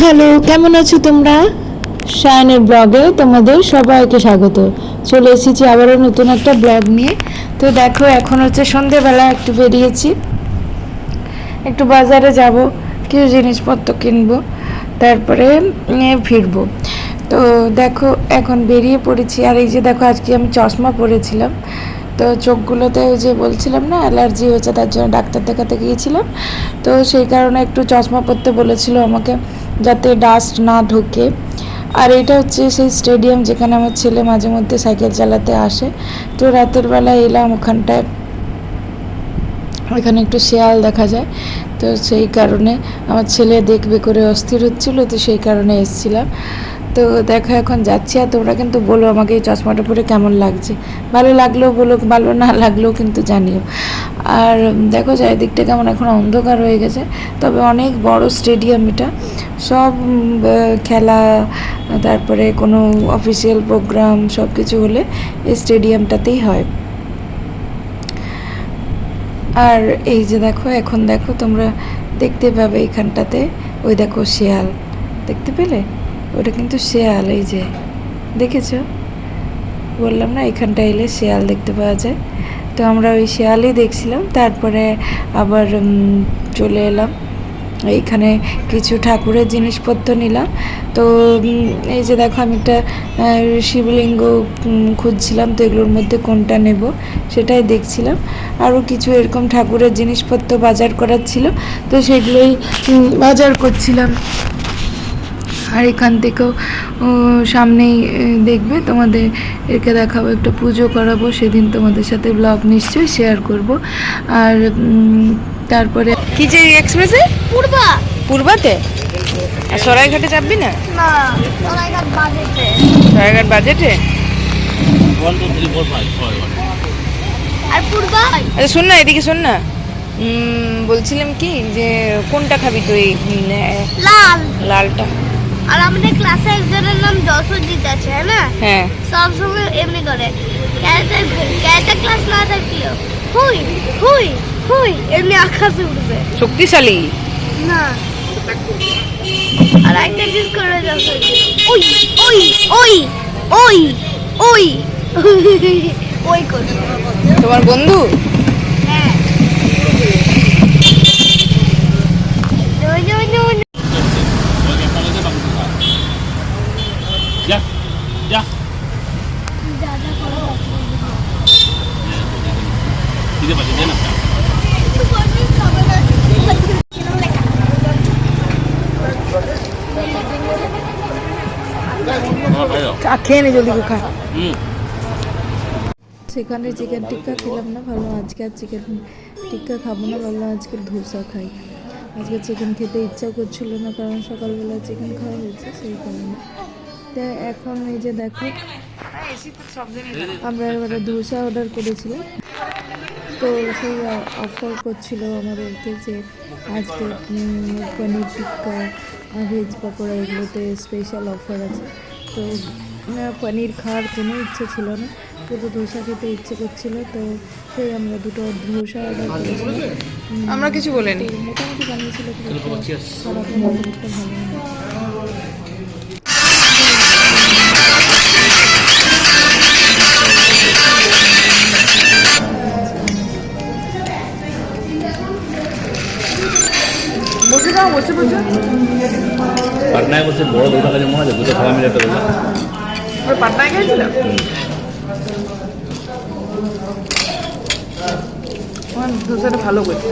Hello, কেমন আছো তোমরা? শায়নের ব্লগে তোমাদের সবাইকে স্বাগত। চলে এসেছি আবারও নতুন একটা ব্লগ নিয়ে। তো দেখো, এখন হচ্ছে সন্ধেবেলা, একটু বেরিয়েছি, একটু বাজারে যাব, কিছু জিনিসপত্র কিনবো, তারপরে ফিরবো। তো দেখো, এখন বেরিয়ে পড়েছি। আর এই যে দেখো, আজকে আমি চশমা পরেছিলাম, তো চোখগুলোতে ওই যে বলছিলাম না অ্যালার্জি হয়েছে, তার জন্য ডাক্তার দেখাতে গিয়েছিলাম। তো সেই কারণে একটু চশমা পরতে বলেছিল আমাকে, যাতে ডাস্ট না ঢোকে। আর এটা হচ্ছে সেই স্টেডিয়াম যেখানে আমার ছেলে মাঝে মধ্যে সাইকেল চালাতে আসে। তো রাতের বেলা এলাম ওখানটায়, ওইখানে একটু শেয়াল দেখা যায়, তো সেই কারণে আমার ছেলে দেখবে করে অস্থির হচ্ছিলো, তো সেই কারণে এসেছিলাম। তো দেখো, এখন যাচ্ছি। আর তোমরা কিন্তু বলো আমাকে এই চশমাটা পরে কেমন লাগছে, ভালো লাগলেও বলো, ভালো না লাগলেও কিন্তু জানিও। আর দেখো চারিদিকটা কেমন এখন অন্ধকার হয়ে গেছে, তবে অনেক বড় স্টেডিয়াম এটা। সব খেলা, তারপরে কোনো অফিসিয়াল প্রোগ্রাম সব কিছু হলে এই স্টেডিয়ামটাতেই হয়। আর এই যে দেখো, এখন দেখো তোমরা দেখতে পাবে এখানটাতে, ওই দেখো শেয়াল, দেখতে পেলে? ওটা কিন্তু শেয়াল, এই যে দেখেছো, বললাম না এখানটা এলে শেয়াল দেখতে পাওয়া যায়। তো আমরা ওই শেয়ালই দেখছিলাম, তারপরে আবার চলে এলাম এইখানে, কিছু ঠাকুরের জিনিসপত্র নিলাম। তো এই যে দেখো, আমি একটা শিবলিঙ্গ খুঁজছিলাম, তো এগুলোর মধ্যে কোনটা নেব সেটাই দেখছিলাম। আরও কিছু এরকম ঠাকুরের জিনিসপত্র বাজার করার ছিল, তো সেগুলোই বাজার করছিলাম। আর এখান থেকেও সামনেই দেখবে, তোমাদের একে দেখাবো, একটা পুজো করাবো, সেদিন তোমাদের সাথে ব্লগ নিশ্চয়ই শেয়ার করব। আর তারপরে কি যে এক্সপ্রেসে পূর্বাতে আর সরাইঘাটে চাপবি না? সরাইঘাট বাজেটে। আচ্ছা শোন না, এদিকে শোন না, বলছিলাম কি যে কোনটা খাবি তুই? লালটা। আর আমাদের ক্লাসে একজনের নাম যশোজিৎ আছে, হ্যাঁ না? হ্যাঁ, সব সময় এমনি করে, ক্যারেক্টার ক্লাস না থাকলেও হুই হুই হুই এমনি আকাশে উঠবে, শক্তিশালী না। আর একটা জিনিস করে যশোজিৎ, ওই ওই ওই ওই ওই ওই করে। তোমার বন্ধু? হ্যাঁ, Ya, ya. Tidak baca dia nak. খেয়ে নে জলদি, খা। সেখানে চিকেন টিক্কা খেলাম না, ভালো আজকে আর চিকেন টিক্কা খাবো না, ভালো আজকে ধোসা খাই। আজকে চিকেন খেতে ইচ্ছা করছিল না, কারণ সকালবেলা চিকেন খাওয়া হয়েছে, সেই কারণে। তো এখন এই যে দেখো, আমরা এবারে ধোসা অর্ডার করেছিলাম, তো সেই অফার করছিল আমাদেরকে যে আজকে পনির টিক্কা, ভেজ পকোড়া, এগুলোতে স্পেশাল অফার আছে। তো পনির খাওয়ার কোনো ইচ্ছে ছিল না, শুধু ধোসা খেতে ইচ্ছে করছিল, তো সেই আমরা দুটো ধোসা অর্ডার করেছিলাম। আমরা কিছু বলিনি, মোটামুটি বানিয়েছিল, খারাপ না, একটা ভালো না। বসে যাও, বসে বসে। পাটনায় বসে বড় দোকান আছে মনে আছে, দুটো খাওয়া মিলে একটা দোকান। ওই পাটনায় গেছিলাম, ধোসাটা ভালো করছে।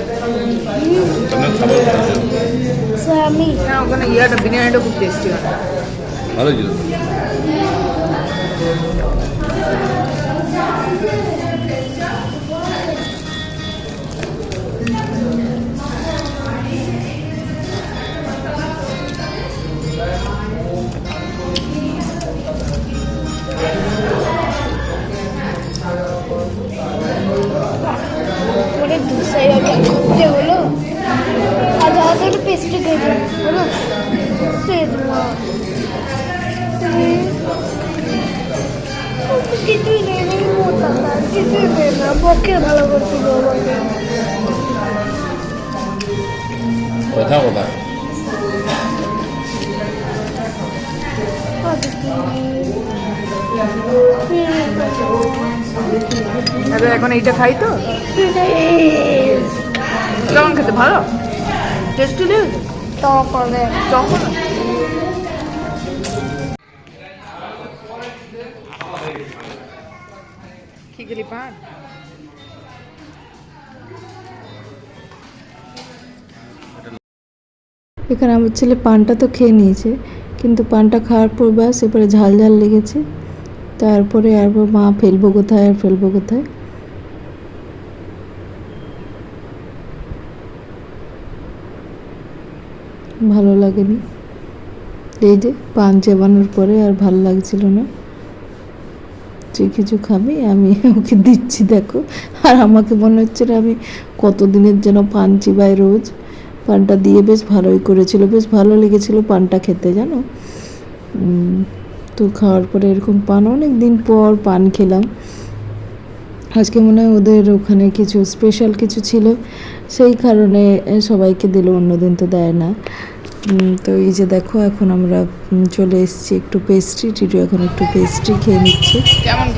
আমি না, ওখানে ইয়াটা বিরিয়ানিটা খুব টেস্টি হয়, ভালো ছিল। ধোসাই করতে হলো, আর যাওয়ার একটু পেস্ট্রি খেয়েছি, হলো কিছুই নেই, মোটা কিছুই নেই না, পক্ষে ভালো করছিল আমাকে। কথা কথা আরে এখন এইটা খাই তো, কেমন খেতে? ভালো, টেস্টি লেগেছে। তারপরে তখন কি গেলি পান? এখানে আমার ছেলে পানটা তো খেয়ে নিয়েছে, কিন্তু পানটা খাওয়ার পর ব্যাস এবারে ঝাল ঝাল লেগেছে। তারপরে আর মা ফেলবো কোথায় আর ফেলবো কোথায়। ভালো লাগেনি, এই যে পান চেবানোর পরে আর ভালো লাগছিল না। যে কিছু খাবি আমি ওকে দিচ্ছি দেখো, আর আমাকে মনে হচ্ছে না আমি কতদিনের যেন পান চিবাই রোজ। পানটা দিয়ে বেশ ভালোই করেছিল, বেশ ভালো লেগেছিল পানটা খেতে, জানো। তো খাওয়ার পরে এরকম পান, অনেক দিন পর পান খেলাম। আজকে মনে হয় ওদের ওখানে কিছু স্পেশাল কিছু ছিল, সেই কারণে সবাইকে দিল, অন্যদিন তো দেয় না। তো এই যে দেখো এখন আমরা চলে এসেছি একটু পেস্ট্রি, টিটু এখন একটু পেস্ট্রি খেয়ে নিচ্ছে,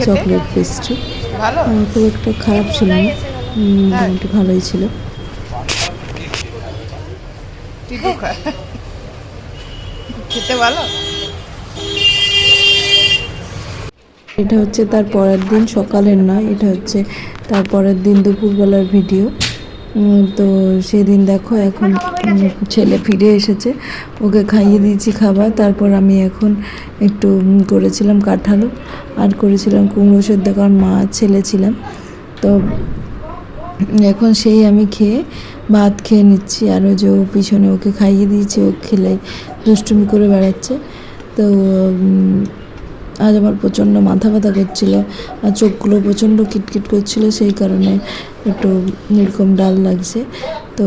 চকলেট পেস্ট্রি। খুব একটা খারাপ ছিল না, মোটামুটি ভালোই ছিল। খেতে ভালো। এটা হচ্ছে তার পরের দিন সকালের নয়, এটা হচ্ছে তার পরের দিন দুপুরবেলার ভিডিও। তো সেদিন দেখো এখন ছেলে ফিরে এসেছে, ওকে খাইয়ে দিয়েছি খাবার। তারপর আমি এখন একটু করেছিলাম কাঁঠালও, আর করেছিলাম কুমড়ো সেদ্ধ, কারণ মা ছেলে ছিলাম। তো এখন সেই আমি খেয়ে ভাত খেয়ে নিচ্ছি, আর ওই যে ও পিছনে ওকে খাইয়ে দিয়েছি, ও খেলে দুষ্টুমি করে বেড়াচ্ছে। তো আজ আমার প্রচণ্ড মাথা ব্যথা করছিলো, আর চোখগুলো প্রচণ্ড কিটকিট করছিলো, সেই কারণে একটু এরকম ডাল লাগছে। তো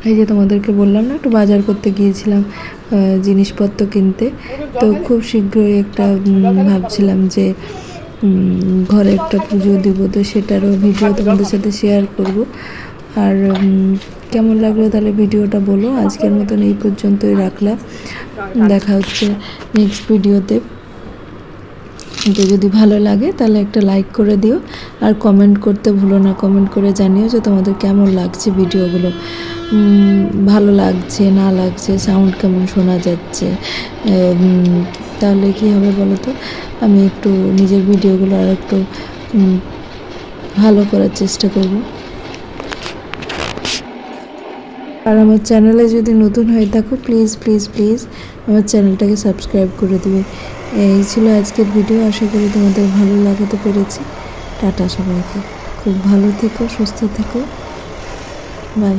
এই যে তোমাদেরকে বললাম না, একটু বাজার করতে গিয়েছিলাম জিনিসপত্র কিনতে। তো খুব শীঘ্রই একটা ভাবছিলাম যে ঘরে একটা পুজো দেবো, তো সেটারও ভিডিও তোমাদের সাথে শেয়ার করব। আর কেমন লাগলো তাহলে ভিডিওটা বলো। আজকের মতন এই পর্যন্তই রাখলাম, দেখা হচ্ছে নেক্সট ভিডিওতে। তো যদি ভালো লাগে তাহলে একটা লাইক করে দিও, আর কমেন্ট করতে ভুলো না, কমেন্ট করে জানিও যে তোমাদের কেমন লাগছে ভিডিওগুলো, ভালো লাগছে না লাগছে, সাউন্ড কেমন শোনা যাচ্ছে। তাহলে কী হবে বলো তো, আমি একটু নিজের ভিডিওগুলো আর একটু ভালো করার চেষ্টা করব। আর আমার চ্যানেলে যদি নতুন হয়ে থাকো প্লিজ প্লিজ প্লিজ আমার চ্যানেলটাকে সাবস্ক্রাইব করে দেবে। এই ছিল আজকের ভিডিও, আশা করি তোমাদের ভালো লাগাতে পেরেছি। টাটা সবাইকে, খুব ভালো থেকো, সুস্থ থেকো, বাই।